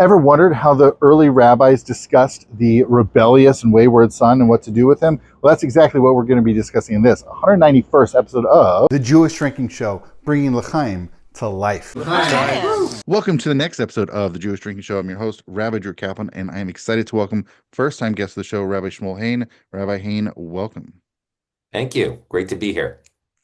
Ever wondered how the early rabbis discussed the rebellious and wayward son and what to do with him? Well, that's exactly what we're going to be discussing in this 191st episode of The Jewish Drinking Show, bringing L'chaim to life. Welcome to the next episode of The Jewish Drinking Show. I'm your host, Rabbi Drew Kaplan, and I am excited to welcome first-time guest of the show, Rabbi Shmuel Hain. Rabbi Hain, welcome. Thank you. Great to be here.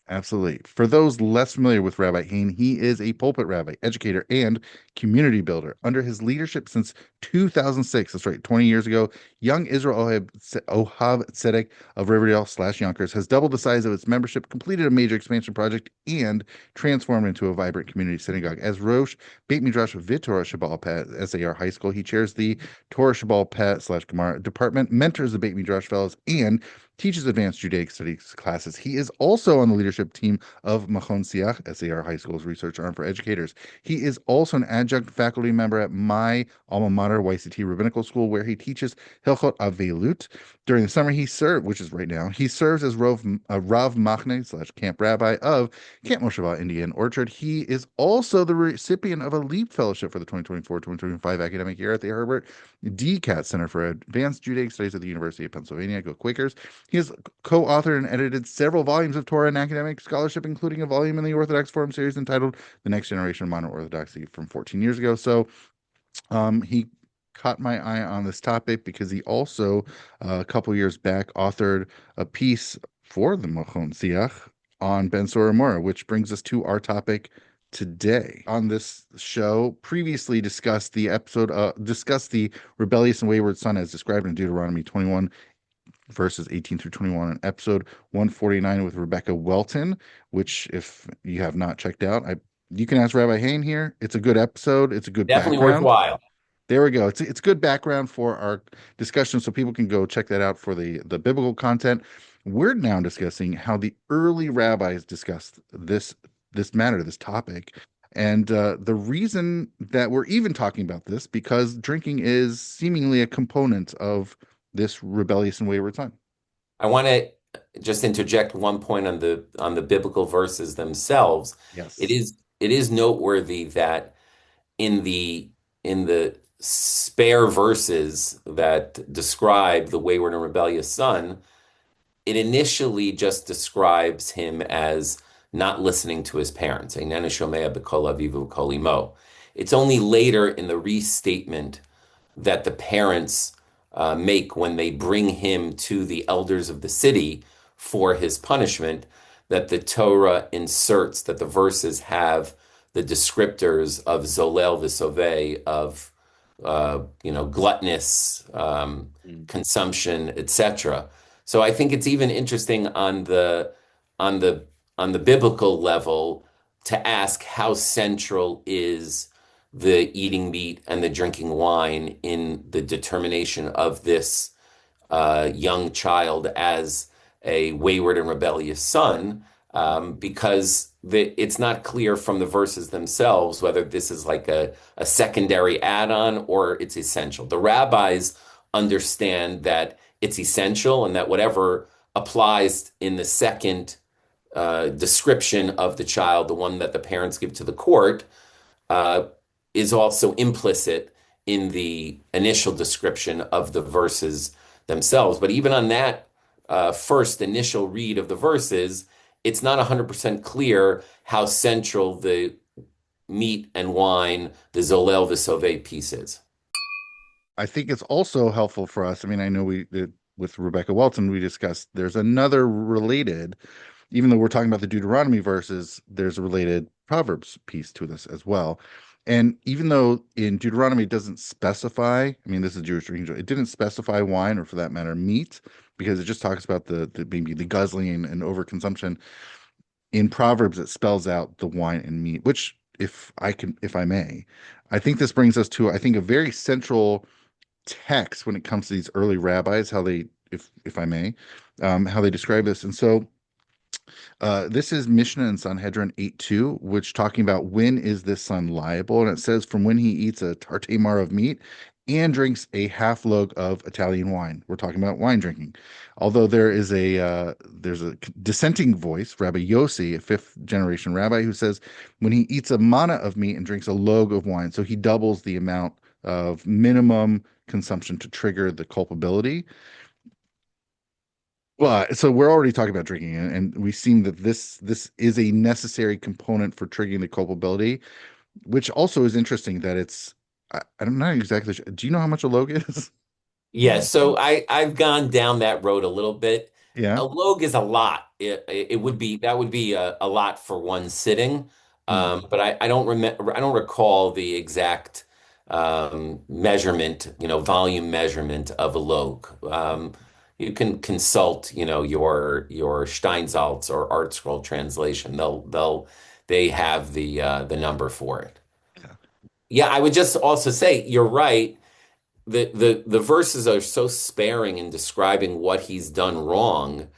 Absolutely. For those less familiar with Rabbi Hain, he is a pulpit rabbi, educator, and community builder. Under his leadership since 2006, that's right, 20 years ago, Young Israel Ohav Tzedek of Riverdale/Yonkers has doubled the size of its membership, completed a major expansion project, and transformed into a vibrant community synagogue. As Rosh Beit Midrash V'Torah Shabbat Peh at SAR High School, he chairs the Torah Shabbat Peh/Gemara department, mentors the Beit Midrash fellows, and teaches advanced Judaic studies classes. He is also on the leadership team of Machon Siach, SAR High School's research arm for educators. He is also an adjunct faculty member at my alma mater, YCT Rabbinical School, where he teaches Hilchot Avelut. During the summer, he serves, which is right now, he serves as Rav Machne/camp rabbi of Camp Mosheva Indian Orchard. He is also the recipient of a LEAP Fellowship for the 2024-2025 academic year at the Herbert D. Katz Center for Advanced Judaic Studies at the University of Pennsylvania. Go Quakers. He has co-authored and edited several volumes of Torah and academic scholarship, including a volume in the Orthodox Forum series entitled The Next Generation of Modern Orthodoxy from 14 years ago. So he caught my eye on this topic because he also, a couple years back, authored a piece for the Machon Siach on Ben UMoreh, which brings us to our topic today. On this show, previously discussed the rebellious and wayward son as described in Deuteronomy 21, verses 18 through 21, and episode 149 with Rebecca Welton, which, if you have not checked out, you can ask Rabbi Hain here. It's a good episode. It's a good Definitely background. worthwhile. There we go. It's good background for our discussion, so people can go check that out for the biblical content. We're now discussing how the early rabbis discussed this matter, this topic. And the reason that we're even talking about this, because drinking is seemingly a component of this rebellious and wayward son. I want to just interject one point on the biblical verses themselves. Yes. It is noteworthy that in the spare verses that describe the wayward and rebellious son, it initially just describes him as not listening to his parents. It's only later in the restatement that the parents make when they bring him to the elders of the city for his punishment, that the Torah inserts that the verses have the descriptors of Zolel v'Soveh, of gluttonous consumption, etc. So I think it's even interesting on the biblical level to ask how central is the eating meat and the drinking wine in the determination of this young child as a wayward and rebellious son, because it's not clear from the verses themselves whether this is like a secondary add-on or it's essential. The rabbis understand that it's essential and that whatever applies in the second description of the child, the one that the parents give to the court, is also implicit in the initial description of the verses themselves. But even on that first initial read of the verses, it's not 100% clear how central the meat and wine, the Zolel v'Soveh piece is. I think it's also helpful for us. I mean, I know with Rebecca Welton, we discussed there's another related, even though we're talking about the Deuteronomy verses, there's a related Proverbs piece to this as well. And even though in Deuteronomy it doesn't specify, I mean, this is Jewish drinking, it didn't specify wine or, for that matter, meat, because it just talks about the guzzling and overconsumption. In Proverbs, it spells out the wine and meat, which, if I may, I think this brings us to, I think, a very central text when it comes to these early rabbis, how they, if I may, how they describe this. And so this is Mishnah and Sanhedrin 8:2, which talking about when is this son liable, and it says from when he eats a tartamar of meat and drinks a half log of Italian wine. We're talking about wine drinking. Although there's a dissenting voice, Rabbi Yossi, a fifth generation rabbi, who says when he eats a mana of meat and drinks a log of wine, so he doubles the amount of minimum consumption to trigger the culpability. Well, so we're already talking about drinking, and we seem that this is a necessary component for triggering the culpability, which also is interesting that I'm not exactly sure. Do you know how much a log is? Yeah, so I've gone down that road a little bit. Yeah. A log is a lot. It would be that would be a lot for one sitting. Hmm. But I don't remember I don't recall the exact measurement, volume measurement of a log. You can consult, your Steinsaltz or Art Scroll translation. They have the number for it. Yeah. Yeah, I would just also say you're right. The verses are so sparing in describing what he's done wrong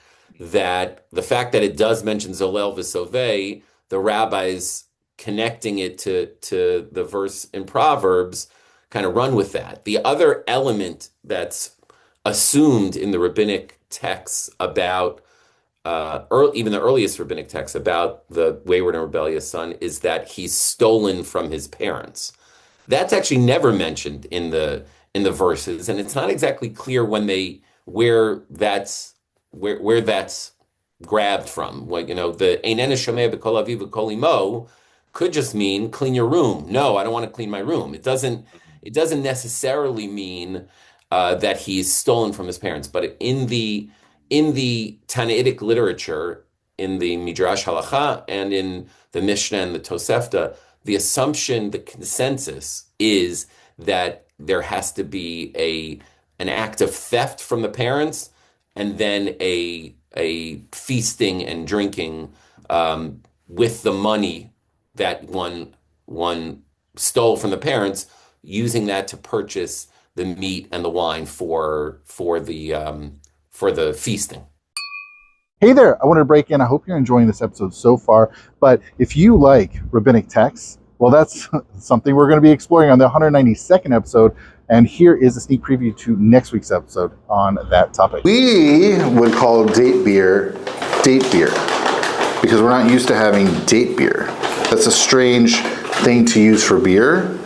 that the fact that it does mention Zolel v'Soveh, the rabbis connecting it to the verse in Proverbs kind of run with that. The other element that's assumed in the rabbinic texts about even the earliest rabbinic texts about the wayward and rebellious son is that he's stolen from his parents. That's actually never mentioned in the verses, and it's not exactly clear where that's grabbed from. Like, the Einena Shomea b'kol aviv v'kol imo could just mean clean your room. No, I don't want to clean my room. It doesn't necessarily mean that he's stolen from his parents, but in the Tannaitic literature, in the Midrash Halacha, and in the Mishnah and the Tosefta, the assumption, the consensus is that there has to be an act of theft from the parents, and then a feasting and drinking with the money that one stole from the parents, using that to purchase the meat and the wine for the feasting. Hey there, I wanted to break in. I hope you're enjoying this episode so far. But if you like rabbinic texts, well, that's something we're going to be exploring on the 192nd episode. And here is a sneak preview to next week's episode on that topic. We would call date beer because we're not used to having date beer. That's a strange thing to use for beer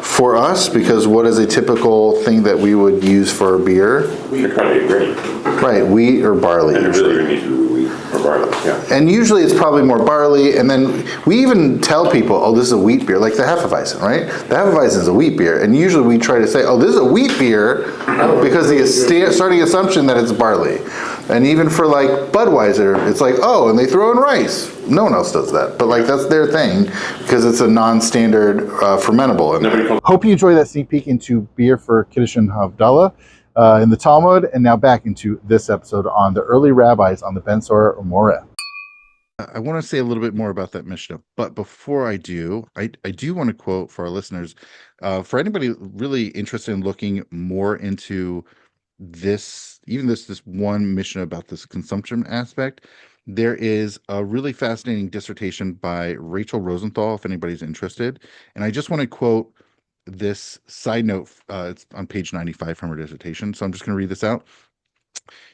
for us, because what is a typical thing that we would use for beer? Wheat or probably grain. Right, wheat or barley. And Usually. really, we need to do wheat or barley, yeah. And usually it's probably more barley, and then we even tell people, oh, this is a wheat beer, like the Hefeweizen, right? The Hefeweizen is a wheat beer, and usually we try to say, oh, this is a wheat beer, because the starting assumption that it's barley. And even for like Budweiser, it's like, oh, and they throw in rice. No one else does that, but like that's their thing, because it's a non-standard fermentable. And Hope you enjoy that sneak peek into beer for Kiddush and Havdalah in the Talmud. And now back into this episode on the early rabbis on the Ben Sorrer UMoreh. I want to say a little bit more about that Mishnah, but before I do, I do want to quote for our listeners, for anybody really interested in looking more into this one Mishnah about this consumption aspect. There is a really fascinating dissertation by Rachel Rosenthal, if anybody's interested. And I just want to quote this side note. It's on page 95 from her dissertation. So I'm just going to read this out.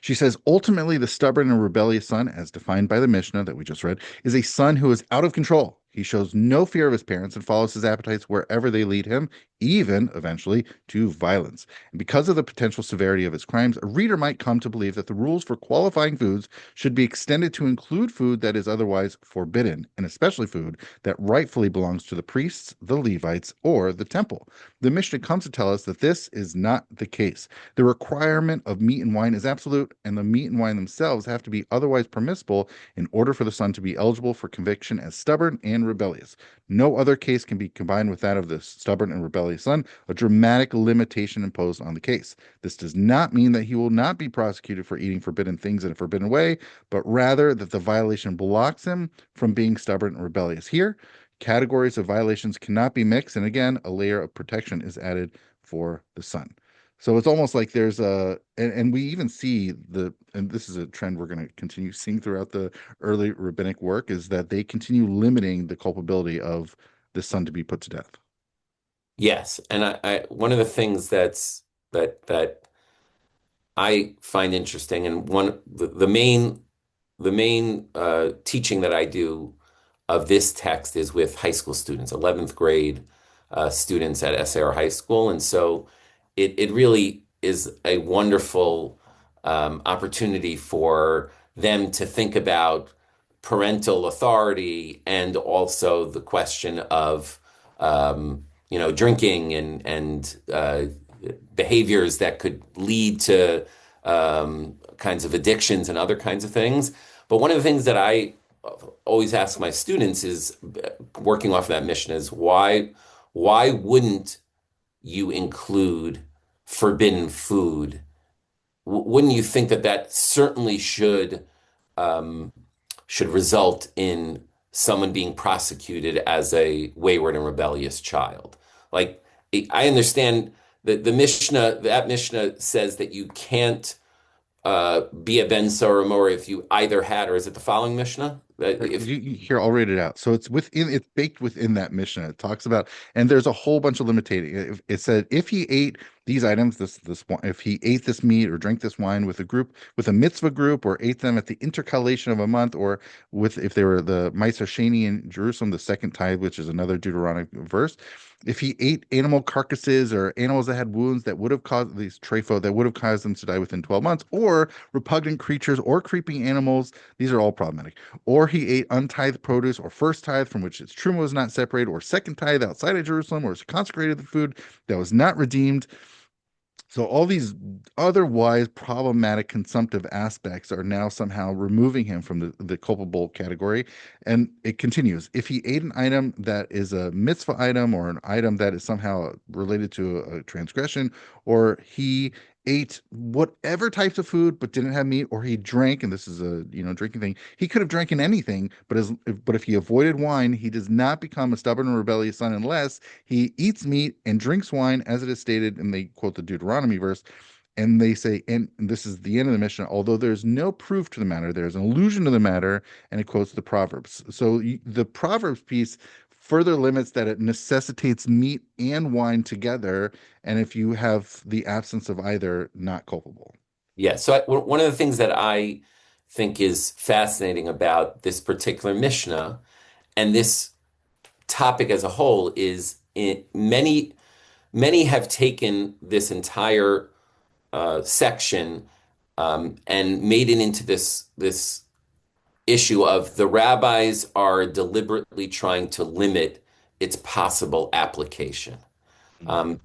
She says, ultimately, the stubborn and rebellious son, as defined by the Mishnah that we just read, is a son who is out of control. He shows no fear of his parents and follows his appetites wherever they lead him, even, eventually, to violence. And because of the potential severity of his crimes, a reader might come to believe that the rules for qualifying foods should be extended to include food that is otherwise forbidden, and especially food that rightfully belongs to the priests, the Levites, or the temple. The Mishnah comes to tell us that this is not the case. The requirement of meat and wine is absolute, and the meat and wine themselves have to be otherwise permissible in order for the son to be eligible for conviction as stubborn and rebellious. No other case can be combined with that of the stubborn and rebellious son, a dramatic limitation imposed on the case. This does not mean that he will not be prosecuted for eating forbidden things in a forbidden way, but rather that the violation blocks him from being stubborn and rebellious. Here, categories of violations cannot be mixed, and again, a layer of protection is added for the son. So it's almost like there's and we even see and this is a trend we're going to continue seeing throughout the early rabbinic work, is that they continue limiting the culpability of the son to be put to death. Yes, and I one of the things that I find interesting, and the main teaching that I do of this text is with high school students, 11th grade students at SAR High School. And so it really is a wonderful opportunity for them to think about parental authority and also the question of drinking and behaviors that could lead to kinds of addictions and other kinds of things. But one of the things that I always ask my students is, working off of that mission, is why wouldn't you include forbidden food? Wouldn't you think that that certainly should result in someone being prosecuted as a wayward and rebellious child? Like, I understand that that Mishnah says that you can't be a ben Sorrer UMoreh if you either had, or is it the following Mishnah? If Here, I'll read it out. So it's baked within that Mishnah. It talks about, and there's a whole bunch of limiting. It said if he ate these items, if he ate this meat or drank this wine with a mitzvah group, or ate them at the intercalation of a month, or if they were the Ma'aser Sheni in Jerusalem, the second tithe, which is another Deuteronomy verse. If he ate animal carcasses or animals that had wounds that would have caused these trefo that would have caused them to die within 12 months, or repugnant creatures or creeping animals, these are all problematic. Or he ate untithed produce, or first tithe from which its truma was not separated, or second tithe outside of Jerusalem, or consecrated the food that was not redeemed. So all these otherwise problematic consumptive aspects are now somehow removing him from the culpable category. And it continues. If he ate an item that is a mitzvah item, or an item that is somehow related to a transgression, or he ate whatever types of food but didn't have meat, or he drank, and this is a drinking thing, he could have drank in anything, but if he avoided wine, he does not become a stubborn and rebellious son unless he eats meat and drinks wine, as it is stated, and they quote the Deuteronomy verse. And they say, and this is the end of the Mishnah, although there's no proof to the matter, there's an allusion to the matter, and it quotes the Proverbs. So the Proverbs piece further limits that it necessitates meat and wine together, and if you have the absence of either, not culpable. Yeah, so one of the things that I think is fascinating about this particular Mishnah and this topic as a whole is many have taken this entire section and made it into this issue of the rabbis are deliberately trying to limit its possible application.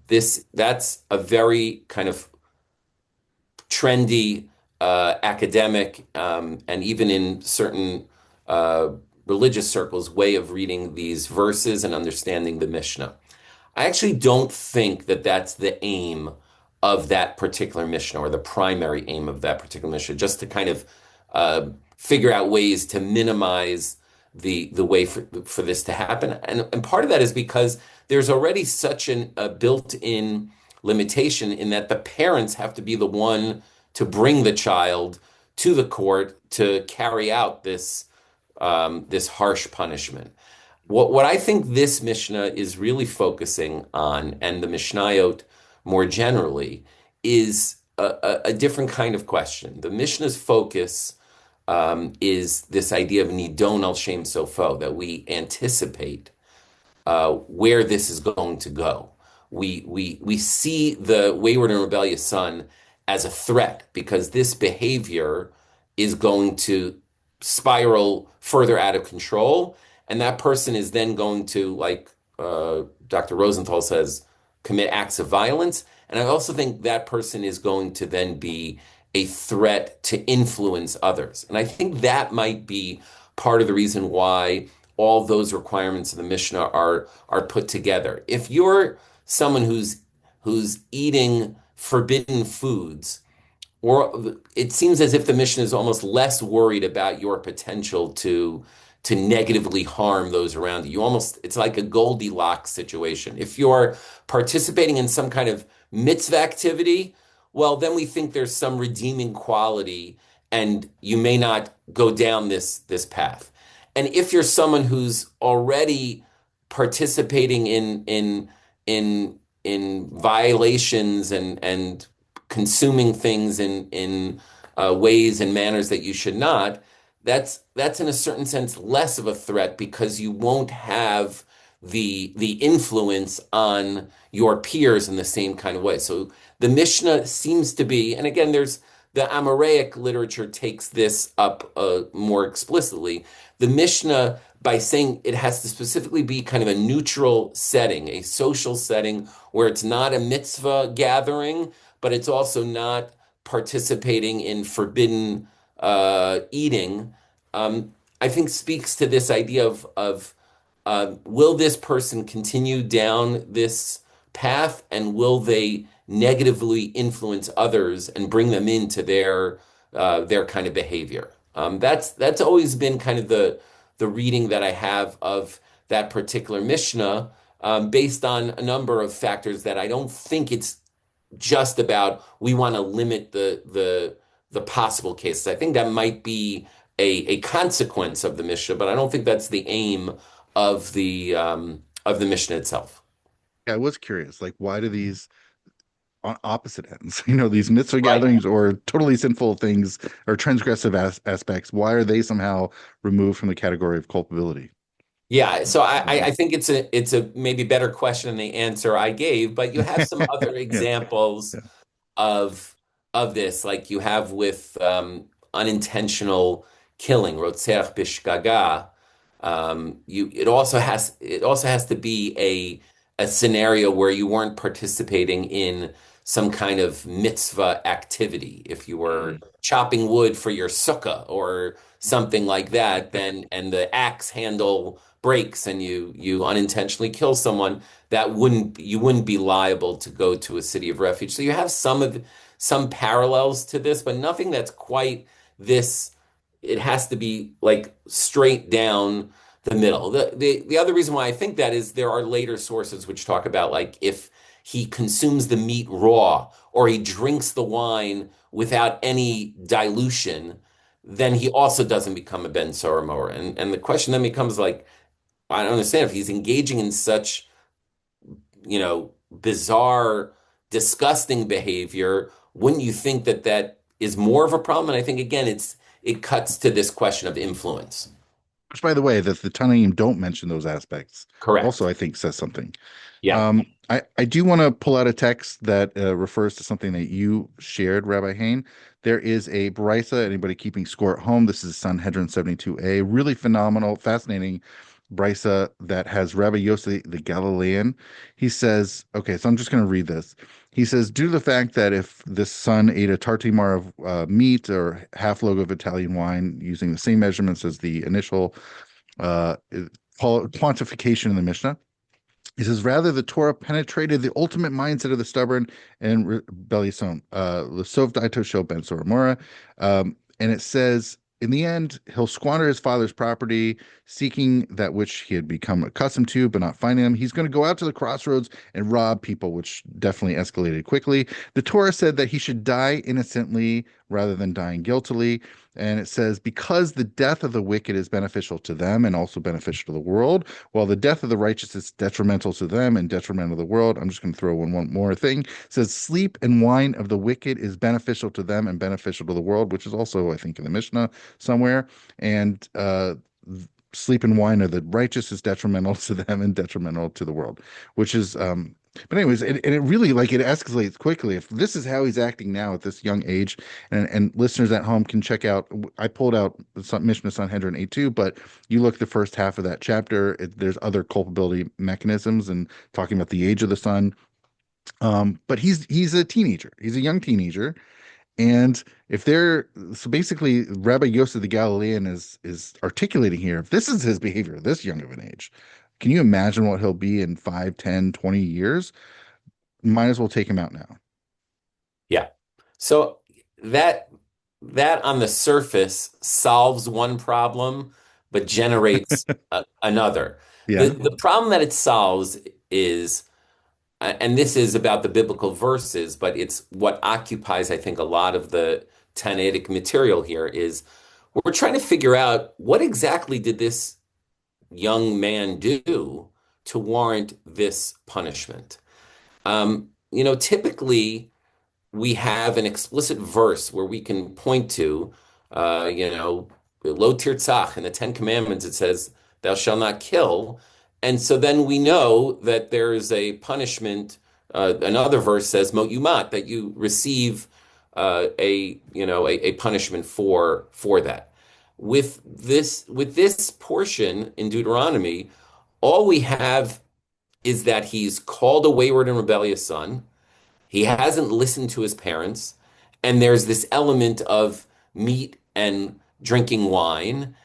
That's a very kind of trendy academic and even in certain religious circles way of reading these verses and understanding the Mishnah. I actually don't think that that's the aim of that particular Mishnah, or the primary aim of that particular Mishnah, just to kind of figure out ways to minimize the way for this to happen. And part of that is because there's already such a built-in limitation in that the parents have to be the one to bring the child to the court to carry out this harsh punishment. What I think this Mishnah is really focusing on, and the Mishnayot more generally, is a different kind of question. The Mishnah's focus is this idea of nidon al shem sofo, that we anticipate where this is going to go. We see the wayward and rebellious son as a threat, because this behavior is going to spiral further out of control, and that person is then going to, like Dr. Rosenthal says, commit acts of violence. And I also think that person is going to then be a threat to influence others. And I think that might be part of the reason why all those requirements of the Mishnah are put together. If you're someone who's eating forbidden foods, or it seems as if the Mishnah is almost less worried about your potential to negatively harm those around you. It's like a Goldilocks situation. If you're participating in some kind of mitzvah activity, well, then we think there's some redeeming quality, and you may not go down this path. And if you're someone who's already participating in violations and consuming things in ways and manners that you should not, that's in a certain sense less of a threat, because you won't have the influence on your peers in the same kind of way. So the Mishnah seems to be, and again, there's the Amoraic literature takes this up more explicitly. The Mishnah, by saying it has to specifically be kind of a neutral setting, a social setting where it's not a mitzvah gathering, but it's also not participating in forbidden eating. I think speaks to this idea of will this person continue down this path, and will they negatively influence others and bring them into their kind of behavior? That's always been kind of the reading that I have of that particular Mishnah, based on a number of factors that I don't think it's just about we want to limit the possible cases. I think that might be a consequence of the Mishnah, but I don't think that's the aim of the Mishnah itself. Yeah, I was curious, like, why do these on opposite ends, these mitzvah Right. gatherings or totally sinful things or transgressive aspects, why are they somehow removed from the category of culpability? Yeah, so I think it's a maybe better question than the answer I gave, but you have some other Yeah, examples yeah. of of this, like you have with unintentional killing, Rotzeach b'shgaga. You it also has to be a scenario where you weren't participating in some kind of mitzvah activity. If you were chopping wood for your sukkah or something like that, then and the axe handle breaks and you unintentionally kill someone, you wouldn't be liable to go to a city of refuge. So you have some parallels to this, but nothing that's quite this. It has to be like straight down the middle. The other reason why I think that is there are later sources which talk about like if he consumes the meat raw or he drinks the wine without any dilution, then he also doesn't become a Ben Sorrer. And the question then becomes like, I don't understand if he's engaging in such, bizarre, disgusting behavior, wouldn't you think that that is more of a problem? And I think again, it cuts to this question of influence. Which, by the way, that the Tannaim don't mention those aspects, also Correct. I think says something. Yeah. I do want to pull out a text that refers to something that you shared, Rabbi Hain. There is a brisa. Anybody keeping score at home? This is Sanhedrin 72a. Really phenomenal, fascinating brisa that has Rabbi Yossi the Galilean. He says, okay, so I'm just going to read this. He says, due to the fact that if this son ate a tartimar of meat or half log of Italian wine using the same measurements as the initial uh, quantification in the Mishnah, he says, rather, the Torah penetrated the ultimate mindset of the stubborn and rebellious. L'sov daito shel ben Sorrer. And it says, in the end, he'll squander his father's property, seeking that which he had become accustomed to, but not finding them. He's going to go out to the crossroads and rob people, which definitely escalated quickly. The Torah said that he should die innocently rather than dying guiltily. And it says, because the death of the wicked is beneficial to them and also beneficial to the world, while the death of the righteous is detrimental to them and detrimental to the world. I'm just going to throw in one more thing. It says, sleep and wine of the wicked is beneficial to them and beneficial to the world, which is also, I think, in the Mishnah somewhere. And sleep and wine of the righteous is detrimental to them and detrimental to the world, which is but anyways, it really, like, it escalates quickly. If this is how he's acting now at this young age, and listeners at home can check out, I pulled out Mishnah Sanhedrin 8:2, but you look the first half of that chapter, there's other culpability mechanisms and talking about the age of the son. But he's a teenager. He's a young teenager. And if they're so basically Rabbi Yosef the Galilean is articulating here, if this is his behavior this young of an age, can you imagine what he'll be in 5, 10, 20 years? Might as well take him out now. Yeah. So that that on the surface solves one problem, but generates another. The Yeah. the problem that it solves is, and this is about the biblical verses, but it's what occupies, I think, a lot of the Tannaitic material here is we're trying to figure out what exactly did this young man do to warrant this punishment. Typically we have an explicit verse where we can point to, lo tirtzach in the Ten Commandments. It says, "Thou shalt not kill," And so then we know that there is a punishment. Another verse says, "Mot yumat," that you receive a punishment for that. With this portion in Deuteronomy, all we have is that he's called a wayward and rebellious son. He hasn't listened to his parents, and there's this element of meat and drinking wine.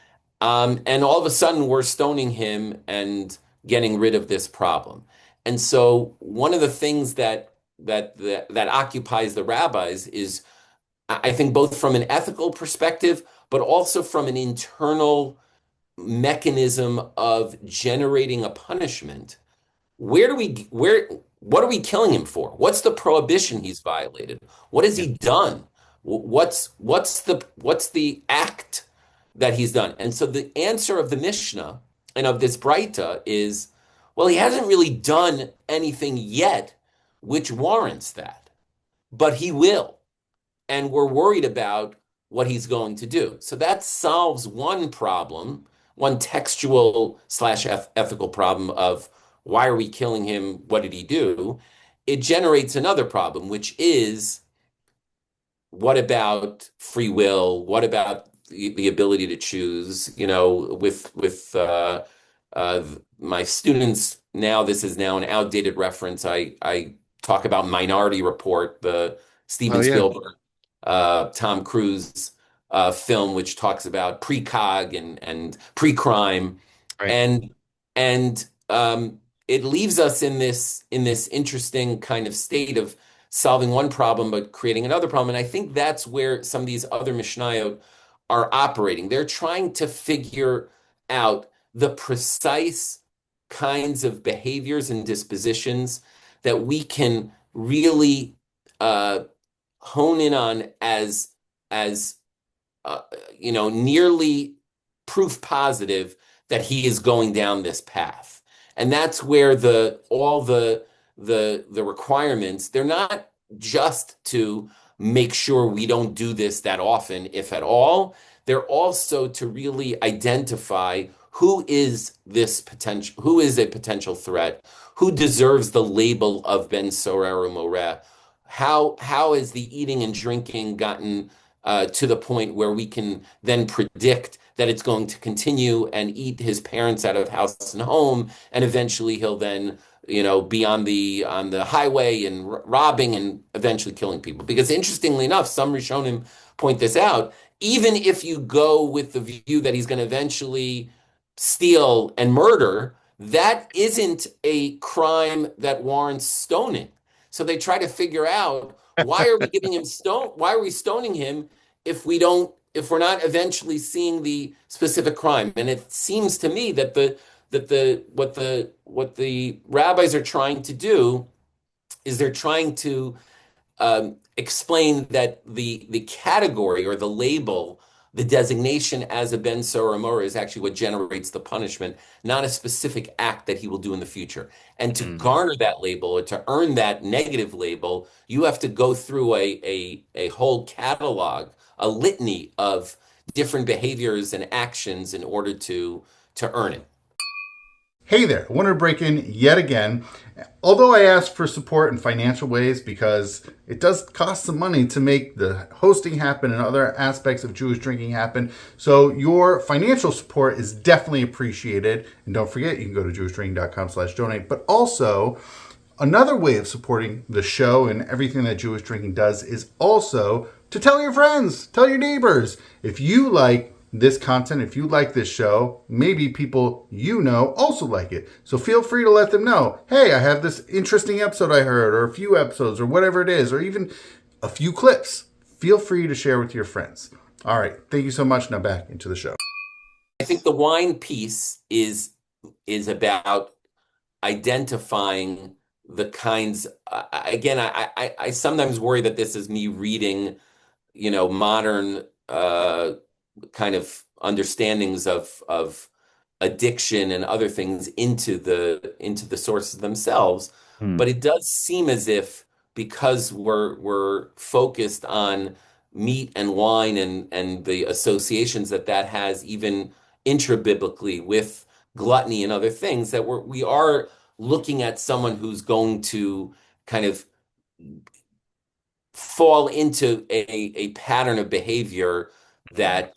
And all of a sudden, we're stoning him and getting rid of this problem. And so, one of the things that occupies the rabbis is, I think, both from an ethical perspective, but also from an internal mechanism of generating a punishment. What are we killing him for? What's the prohibition he's violated? What has he done? What's the act that he's done? And so the answer of the Mishnah and of this Braita is, well, he hasn't really done anything yet which warrants that, but he will. And we're worried about what he's going to do. So that solves one problem, one textual slash ethical problem of why are we killing him? What did he do? It generates another problem, which is, what about free will? What about the ability to choose? With my students now, this is now an outdated reference. I talk about Minority Report, the Oh Steven yeah, Spielberg, Tom Cruise film, which talks about precog and pre-crime, right. and it leaves us in this interesting kind of state of solving one problem but creating another problem. And I think that's where some of these other Mishnayot are operating. They're trying to figure out the precise kinds of behaviors and dispositions that we can really hone in on as nearly proof positive that he is going down this path. And that's where all the requirements, they're not just to make sure we don't do this that often, if at all. They're also to really identify who is a potential threat, who deserves the label of Ben Sorrer or Moreh. How has the eating and drinking gotten to the point where we can then predict that it's going to continue and eat his parents out of house and home, and eventually he'll then, be on the highway and robbing and eventually killing people. Because interestingly enough, some Rishonim point this out. Even if you go with the view that he's going to eventually steal and murder, that isn't a crime that warrants stoning. So they try to figure out, why are we giving him stone? Why are we stoning him if we're not eventually seeing the specific crime? And it seems to me that what the rabbis are trying to do is they're trying to explain that the category or the label, the designation as a Ben Sorrer or Moreh, is actually what generates the punishment, not a specific act that he will do in the future. And to garner that label, or to earn that negative label, you have to go through a whole catalog, a litany of different behaviors and actions in order to earn it. Hey there, I wanted to break in yet again. Although I asked for support in financial ways, because it does cost some money to make the hosting happen and other aspects of Jewish drinking happen. So your financial support is definitely appreciated. And don't forget, you can go to jewishdrinking.com/donate. But also, another way of supporting the show and everything that Jewish Drinking does is also to tell your friends, tell your neighbors. If you like this content, if you like this show, maybe people you know also like it. So feel free to let them know, hey, I have this interesting episode I heard, or a few episodes, or whatever it is, or even a few clips. Feel free to share with your friends. All right, thank you so much. Now back into the show. I think the wine piece is about identifying the kinds. Again, I sometimes worry that this is me reading, modern kind of understandings of addiction and other things into the sources themselves. But it does seem as if, because we're focused on meat and wine and the associations that has even intra-biblically with gluttony and other things, that we are looking at someone who's going to kind of fall into a pattern of behavior that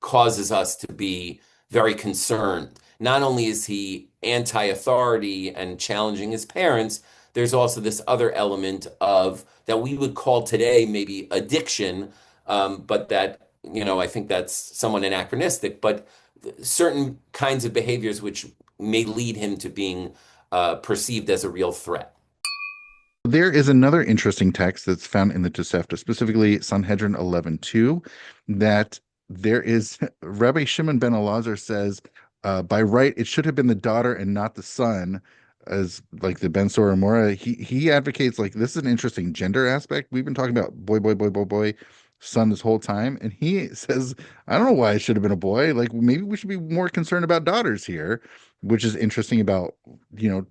causes us to be very concerned. Not only is he anti-authority and challenging his parents, there's also this other element of that we would call today maybe addiction, but that, I think that's somewhat anachronistic, but certain kinds of behaviors which may lead him to being perceived as a real threat. There is another interesting text that's found in the Tosefta, specifically Sanhedrin 11:2, that there is Rabbi Shimon ben Elazar says, by right it should have been the daughter and not the son, as like the Ben Sorrer UMoreh. He advocates like this is an interesting gender aspect. We've been talking about boy, boy, boy, boy, boy, son this whole time, and he says, I don't know why it should have been a boy. Like maybe we should be more concerned about daughters here, which is interesting about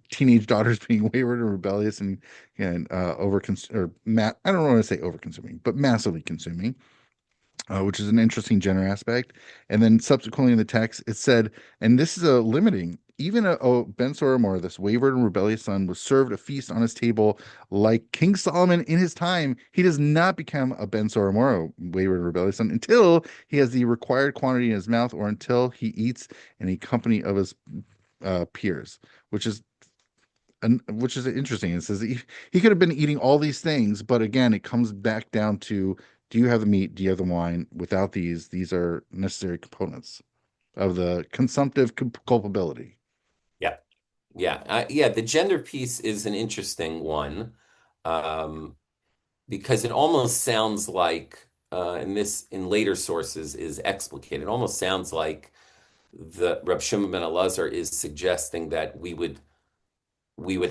teenage daughters being wayward and rebellious and over or I don't want to say over consuming, but massively consuming, which is an interesting gender aspect. And then subsequently in the text, it said, and this is a limiting. Even Ben Sorrer, this wayward and rebellious son, was served a feast on his table like King Solomon in his time. He does not become a Ben Sorrer, wayward and rebellious son, until he has the required quantity in his mouth or until he eats in a company of his peers, which is interesting. It says he could have been eating all these things, but again, it comes back down to, do you have the meat? Do you have the wine? Without these are necessary components of the consumptive culpability. Yeah. Yeah. The gender piece is an interesting one, because it almost sounds like, and this in later sources is explicated. It almost sounds like the Reb Shimon ben Elazar is suggesting that we would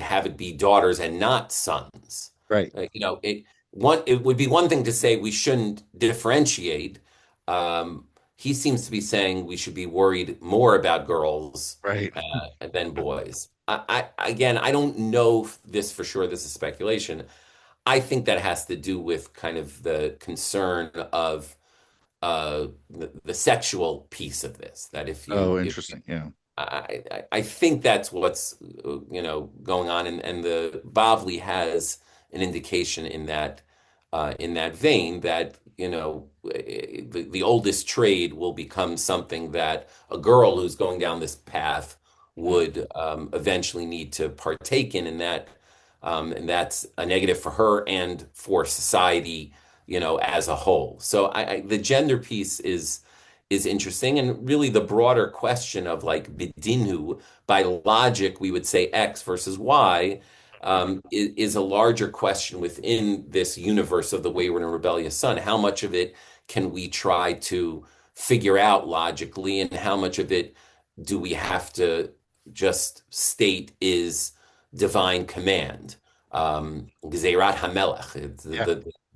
have it be daughters and not sons. Right. It would be one thing to say we shouldn't differentiate. He seems to be saying we should be worried more about girls Right. than boys. Again, I don't know this for sure. This is speculation. I think that has to do with kind of the concern of the sexual piece of this. That Oh, if interesting. Yeah. I think that's what's going on, and the Bavli has an indication in that vein that the oldest trade will become something that a girl who's going down this path would eventually need to partake in, and that's a negative for her and for society, as a whole. So the gender piece is interesting, and really the broader question of like bidinu, by logic we would say X versus Y, is a larger question within this universe of the wayward and rebellious son. How much of it can we try to figure out logically, and how much of it do we have to just state is divine command? Gzeirat Hamelech, it's Yeah.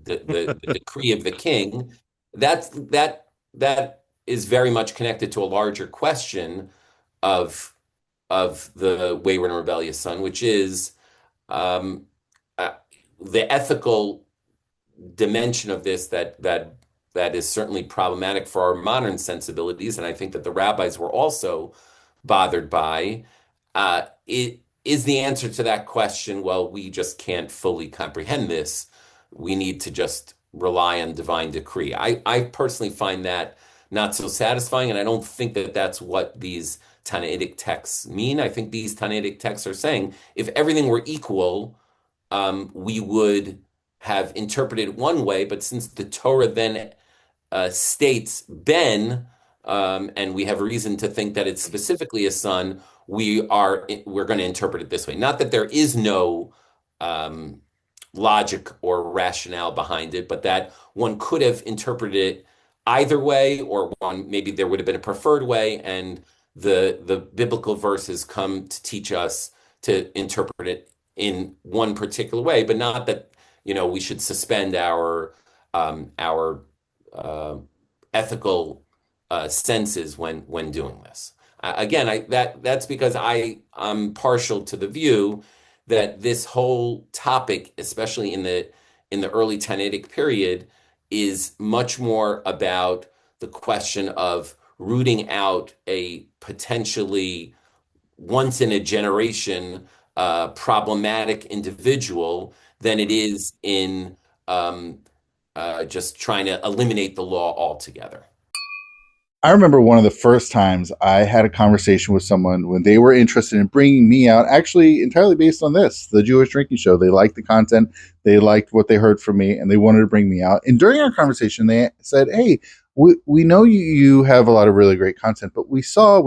the decree of the king. That is very much connected to a larger question of the wayward and rebellious son, which is um, uh, the ethical dimension of this that is certainly problematic for our modern sensibilities, and I think that the rabbis were also bothered by. It is the answer to that question. Well, we just can't fully comprehend this. We need to just rely on divine decree. I personally find that not so satisfying, and I don't think that that's what these Tannaitic texts mean. I think these Tannaitic texts are saying if everything were equal, we would have interpreted it one way, but since the Torah then states Ben, and we have reason to think that it's specifically a son, we're going to interpret it this way. Not that there is no um, logic or rationale behind it, but that one could have interpreted it either way, or one maybe there would have been a preferred way, and the biblical verses come to teach us to interpret it in one particular way, but not that we should suspend our uh, ethical senses when doing this. Again, that's because I'm partial to the view that this whole topic, especially in the early Tannaitic period, is much more about the question of rooting out a potentially once in a generation problematic individual than it is in um, just trying to eliminate the law altogether. I remember one of the first times I had a conversation with someone when they were interested in bringing me out, actually entirely based on this, the Jewish Drinking Show. They liked the content, they liked what they heard from me, and they wanted to bring me out. And during our conversation, they said, "Hey, we know you have a lot of really great content, but we saw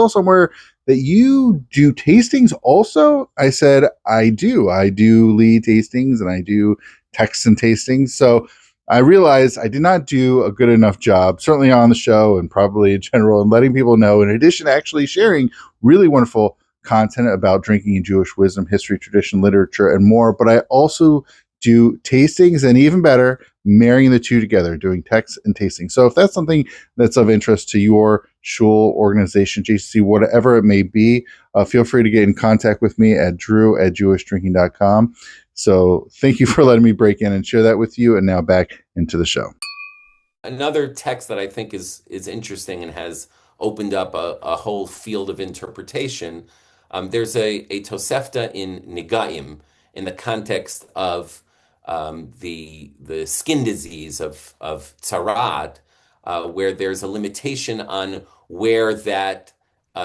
somewhere that you do tastings also." I said, "I do. I do lead tastings and I do texts and tastings." So I realized I did not do a good enough job, certainly on the show and probably in general, and letting people know, in addition to actually sharing really wonderful content about drinking and Jewish wisdom, history, tradition, literature, and more. But I also do tastings, and even better, marrying the two together, doing texts and tastings. So if that's something that's of interest to your shul, organization, JCC, whatever it may be, feel free to get in contact with me at drew@jewishdrinking.com. So thank you for letting me break in and share that with you. And now back into the show. Another text that I think is interesting and has opened up a whole field of interpretation. There's a Tosefta in Negaim in the context of the skin disease of tzarat, where there's a limitation on where that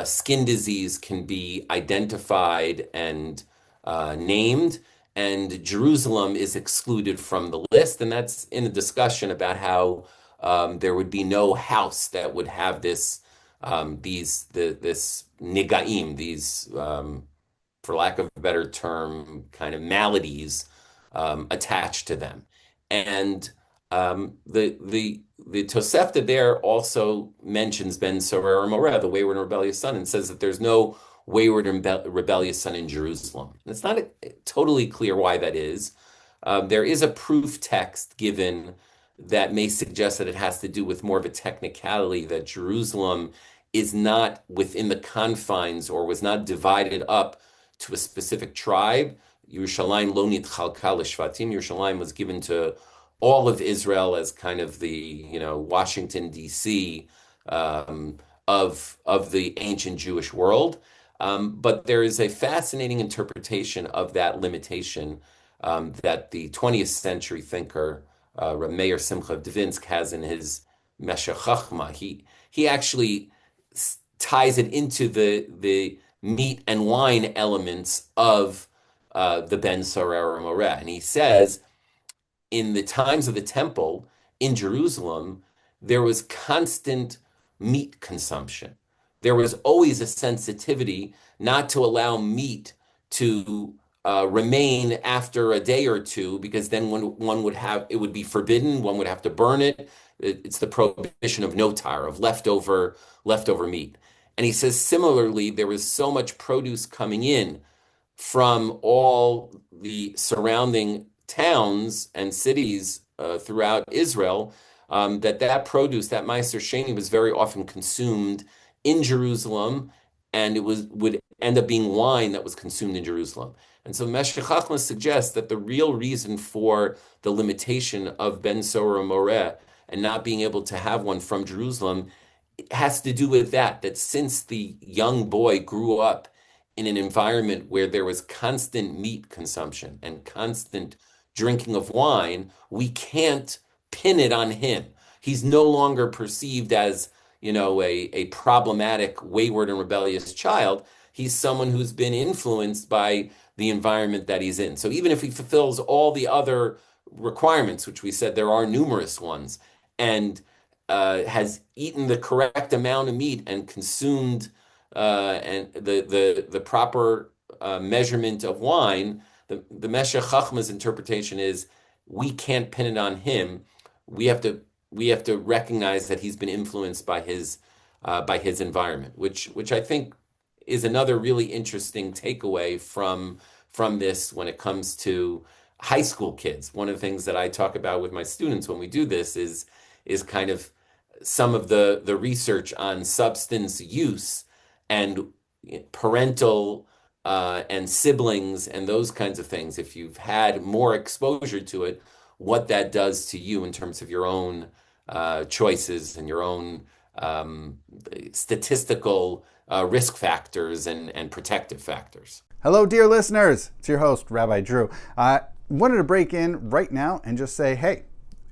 skin disease can be identified and named, and Jerusalem is excluded from the list. And that's in a discussion about how there would be no house that would have this this nigaim, these for lack of a better term, kind of maladies attached to them. And the Tosefta there also mentions Ben Sorrer UMoreh, the wayward and rebellious son, and says that there's no wayward and rebellious son in Jerusalem. And it's not totally clear why that is. There is a proof text given that may suggest that it has to do with more of a technicality, that Jerusalem is not within the confines or was not divided up to a specific tribe. Yerushalayim lo nitchalka l'shvatim. Yerushalayim was given to all of Israel as kind of the, Washington, D.C. Of the ancient Jewish world. But there is a fascinating interpretation of that limitation that the 20th century thinker Rav Meir Simcha of Dvinsk has in his Meshech Chochmah. He actually ties it into the meat and wine elements of the Ben Sorrer UMoreh, and he says, in the times of the temple in Jerusalem, there was constant meat consumption. There was always a sensitivity not to allow meat to remain after a day or two, because then one would have, it would be forbidden. One would have to burn it. It's the prohibition of notar, of leftover meat. And he says similarly, there was so much produce coming in from all the surrounding towns and cities throughout Israel, that produce, that Maaser Sheni, was very often consumed in Jerusalem, and it would end up being wine that was consumed in Jerusalem. And so Meshech Chochmah suggests that the real reason for the limitation of Ben Sorrer UMoreh and not being able to have one from Jerusalem has to do with that since the young boy grew up in an environment where there was constant meat consumption and constant drinking of wine, we can't pin it on him. He's no longer perceived as, a problematic, wayward, and rebellious child. He's someone who's been influenced by the environment that he's in. So even if he fulfills all the other requirements, which we said there are numerous ones, and has eaten the correct amount of meat and consumed and the proper measurement of wine, the Meshech Chochmah's interpretation is we can't pin it on him. We have to recognize that he's been influenced by his environment, which I think is another really interesting takeaway from this when it comes to high school kids. One of the things that I talk about with my students when we do this is kind of some of the research on substance use and parental and siblings and those kinds of things. If you've had more exposure to it, what that does to you in terms of your own choices and your own um, statistical risk factors and protective factors. Hello, dear listeners. It's your host, Rabbi Drew. I wanted to break in right now and just say, hey,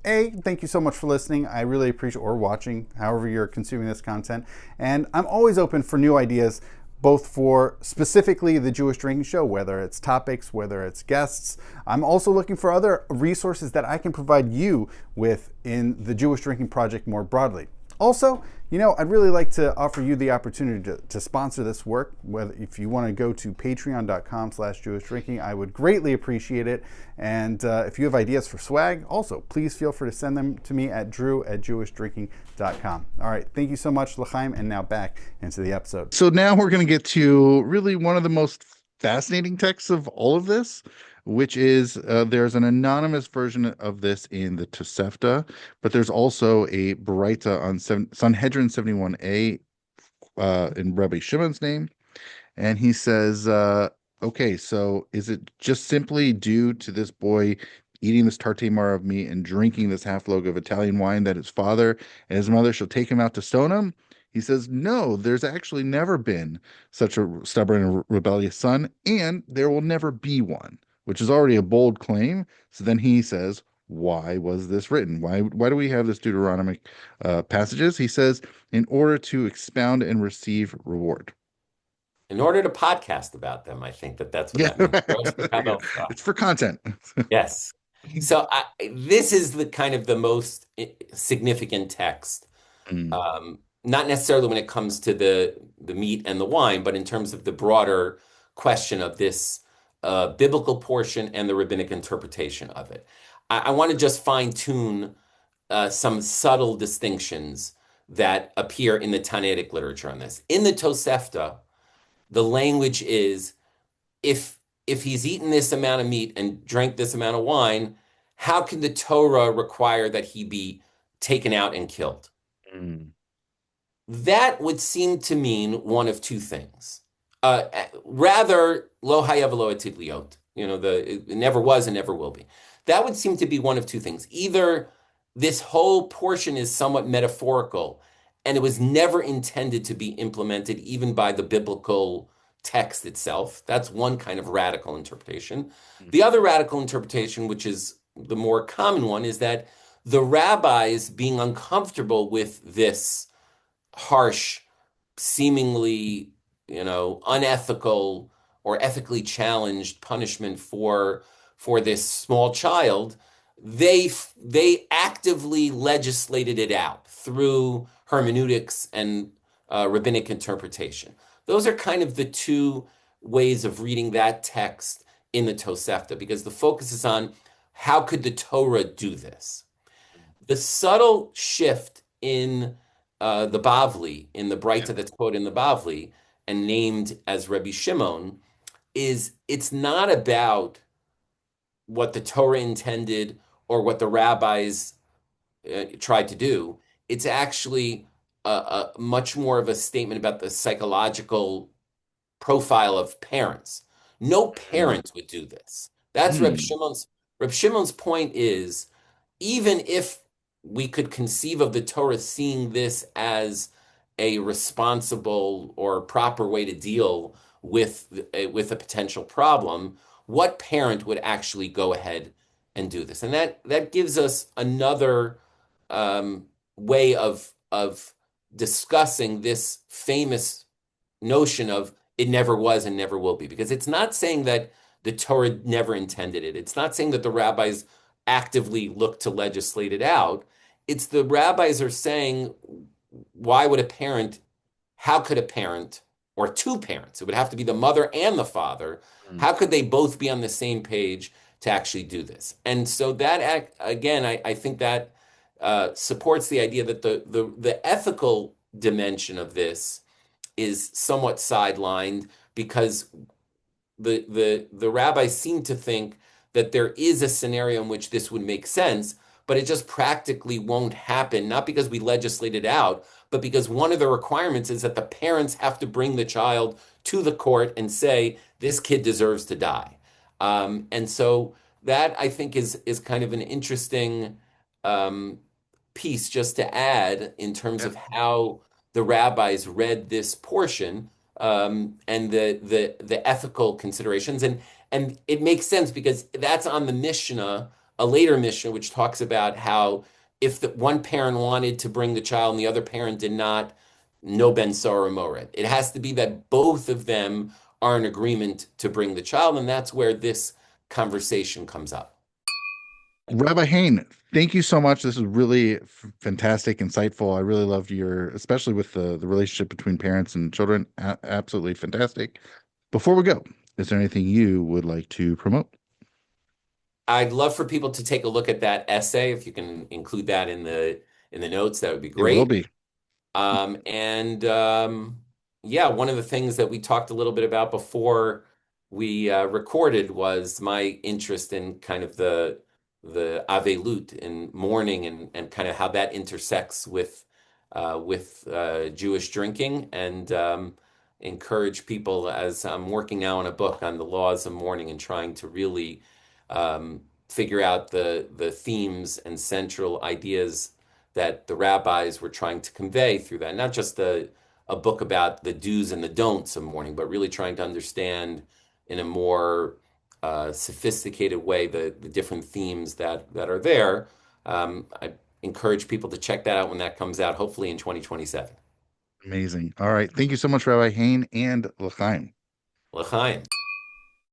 thank you so much for listening. I really appreciate, or watching, however you're consuming this content. And I'm always open for new ideas, both for specifically the Jewish Drinking Show, whether it's topics, whether it's guests. I'm also looking for other resources that I can provide you with in the Jewish Drinking Project more broadly. Also, I'd really like to offer you the opportunity to sponsor this work. Whether if you want to go to patreon.com/Jewish Drinking, I would greatly appreciate it. And if you have ideas for swag, also, please feel free to send them to me at drew@jewishdrinking.com. All right, thank you so much, L'chaim, and now back into the episode. So now we're going to get to really one of the most fascinating texts of all of this, which is there's an anonymous version of this in the Tosefta, but there's also a Baraita on Sanhedrin 71a in Rabbi Shimon's name. And he says, okay, so is it just simply due to this boy eating this tartamar of meat and drinking this half log of Italian wine that his father and his mother shall take him out to stone him? He says, no, there's actually never been such a stubborn and rebellious son, and there will never be one, which is already a bold claim. So then he says, why was this written? Why do we have this Deuteronomic passages? He says, in order to expound and receive reward. In order to podcast about them, I think that's what that means. It's for content. Yes. So this is the kind of the most significant text. Not necessarily when it comes to the meat and the wine, but in terms of the broader question of this biblical portion and the rabbinic interpretation of it. I want to just fine-tune some subtle distinctions that appear in the Tannaitic literature on this. In the Tosefta, the language is, if he's eaten this amount of meat and drank this amount of wine, how can the Torah require that he be taken out and killed? That would seem to mean one of two things. Rather, lo haya v'lo atid liot, it never was and never will be. That would seem to be one of two things. Either this whole portion is somewhat metaphorical and it was never intended to be implemented even by the biblical text itself. That's one kind of radical interpretation. The other radical interpretation, which is the more common one, is that the rabbis, being uncomfortable with this harsh, seemingly, unethical or ethically challenged punishment for this small child, they actively legislated it out through hermeneutics and rabbinic interpretation. Those are kind of the two ways of reading that text in the Tosefta, because the focus is on how could the Torah do this. The subtle shift in the Bavli, in the Braita that's quoted in the Bavli and named as Rabbi Shimon, is it's not about what the Torah intended or what the rabbis tried to do. It's actually a much more of a statement about the psychological profile of parents. No parent would do this. That's Reb Shimon's point is, even if we could conceive of the Torah seeing this as a responsible or proper way to deal with a potential problem, what parent would actually go ahead and do this? And that gives us another way of discussing this famous notion of it never was and never will be, because it's not saying that the Torah never intended it. It's not saying that the rabbis actively look to legislate it out. It's the rabbis are saying, how could a parent or two parents, it would have to be the mother and the father, how could they both be on the same page to actually do this? And so that, again, I think that supports the idea that the ethical dimension of this is somewhat sidelined, because the rabbis seem to think that there is a scenario in which this would make sense, but it just practically won't happen, not because we legislate it out, but because one of the requirements is that the parents have to bring the child to the court and say, this kid deserves to die. And so that, I think, is kind of an interesting piece just to add in terms Yeah. of how the rabbis read this portion, and the ethical considerations, and it makes sense because that's on the Mishnah, a later Mishnah, which talks about how if the one parent wanted to bring the child and the other parent did not, no ben Sorrer mored. It has to be that both of them are in agreement to bring the child, and that's where this conversation comes up. Rabbi Hain, thank you so much. This is really fantastic, insightful. I really loved your, especially with the relationship between parents and children. Absolutely fantastic. Before we go, is there anything you would like to promote? I'd love for people to take a look at that essay. If you can include that in the notes, that would be It will great. be. And yeah, one of the things that we talked a little bit about before we recorded was my interest in kind of the Avelut in mourning, and kind of how that intersects with Jewish drinking, and encourage people, as I'm working now on a book on the laws of mourning and trying to really figure out the themes and central ideas that the rabbis were trying to convey through that. Not just a book about the do's and the don'ts of mourning, but really trying to understand in a more sophisticated way the different themes that are there. I encourage people to check that out when that comes out, hopefully in 2027. Amazing. All right. Thank you so much, Rabbi Hain and L'chaim. L'chaim.